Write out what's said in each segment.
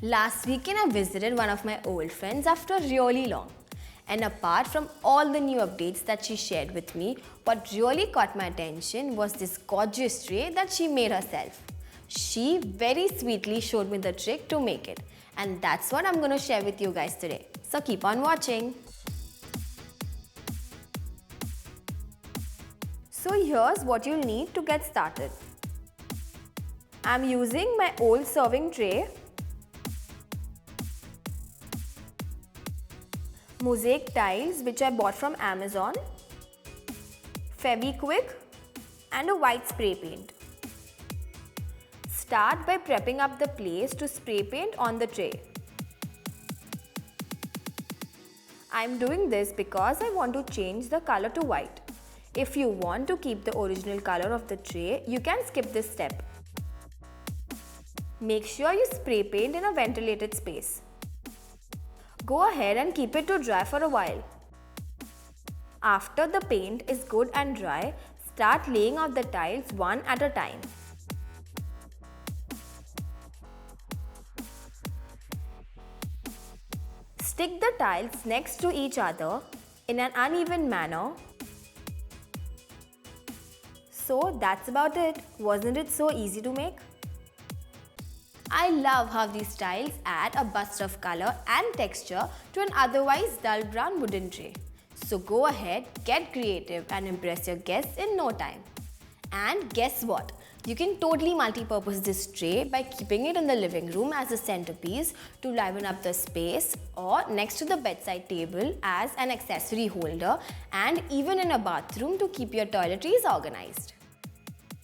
Last weekend I visited one of my old friends after really long. And apart from all the new updates that she shared with me, what really caught my attention was this gorgeous tray that she made herself. She very sweetly showed me the trick to make it. And that's what I'm going to share with you guys today. So keep on watching. So here's what you'll need to get started. I'm using my old serving tray, mosaic tiles which I bought from Amazon, Fevikwik and a white spray paint. Start by prepping up the place to spray paint on the tray. I'm doing this because I want to change the color to white. If you want to keep the original color of the tray, you can skip this step. Make sure you spray paint in a ventilated space. Go ahead and keep it to dry for a while. After the paint is good and dry, start laying out the tiles one at a time. Stick the tiles next to each other in an uneven manner. So that's about it. Wasn't it so easy to make? I love how these tiles add a burst of color and texture to an otherwise dull brown wooden tray. So go ahead, get creative and impress your guests in no time. And guess what? You can totally multi-purpose this tray by keeping it in the living room as a centerpiece to liven up the space, or next to the bedside table as an accessory holder, and even in a bathroom to keep your toiletries organized.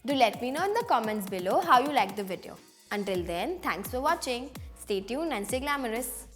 Do let me know in the comments below how you liked the video. Until then, thanks for watching. Stay tuned and stay glamorous.